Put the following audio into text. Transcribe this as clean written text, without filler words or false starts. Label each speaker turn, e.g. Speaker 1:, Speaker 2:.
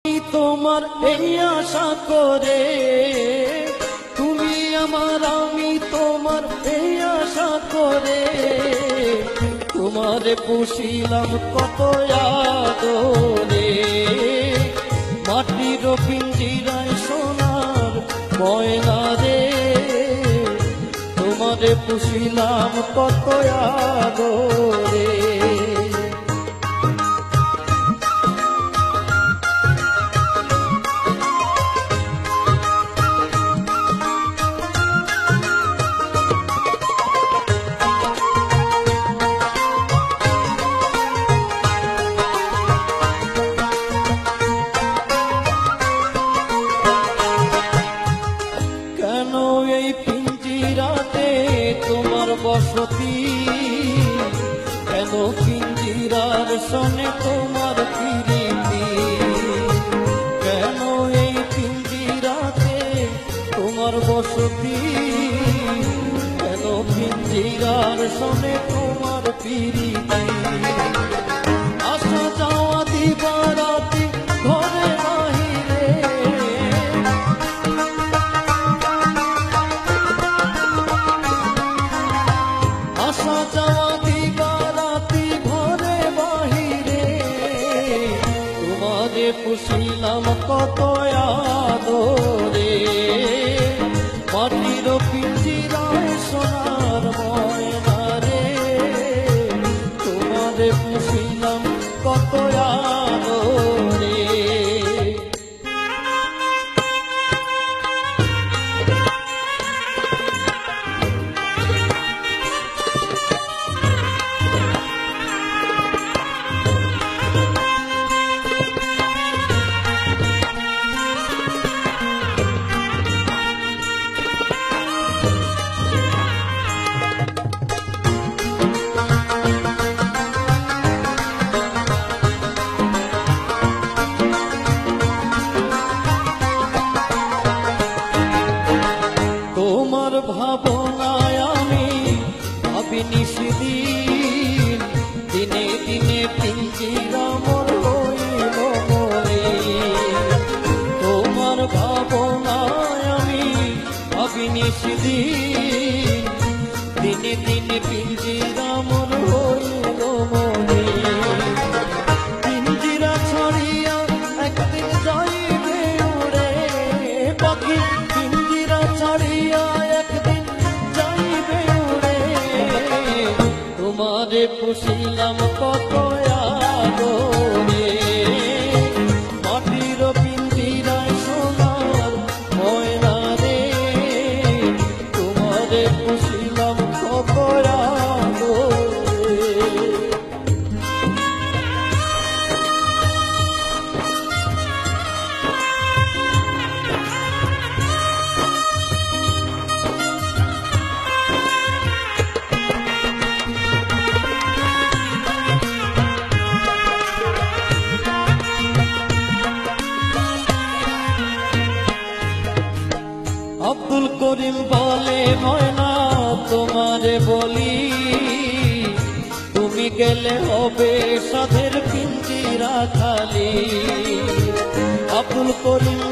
Speaker 1: তোমার এই আশা করে, তুমি আমার আমি তোমার এই আশা করে, তোমারে পুষিলাম কত আদরে। মাটির পিঞ্জিরায় সোনার ময়না রে, তোমারে পুষিলাম কত আদরে। তোমার বসতি কেন পিঞ্জিরার সনে তোমার প্রীতি, কেন এই পিঞ্জিরাতে তোমার বসতি, কেন পিঞ্জিরার সনে তোমার প্রীতি। আসা যাওয়া দিবারাতি ঘরে বাহিরে, আসা যাওয়া দিবারাতি ঘরে বাহিরে, তোমারে পুষিলাম কত আদরে। মাটির পিঞ্জিরায় সোনার ময়না রে, তোমারে পুষিলাম কত আদরে। তোমার ভাবনায় আমি ভাবি নিশিদিন, দিনে দিনে পিঞ্জিরা মোর হইল মরে। তোমার ভাবনায় আমি ভাবি নিশিদিন, দিনে দিনে পিঞ্জিরা মোর হইল মরে। পিঞ্জিরা ছড়িয়া একদিন যাইবে উড়ে পাখি, পিঞ্জিরা ছাড়িয়া একদিন যাইবে উড়ে। তোমারে পুষিলাম কত আদরে। মাটির পিঞ্জিরায় সোনার ময়না রে, তোমারে পুষিলাম কত আদরে। আব্দুল করিম বলে ময়না তোমারে বলি, তুমি গেলে হবে সাধের পিঞ্জিরা খালি। আব্দুল করিম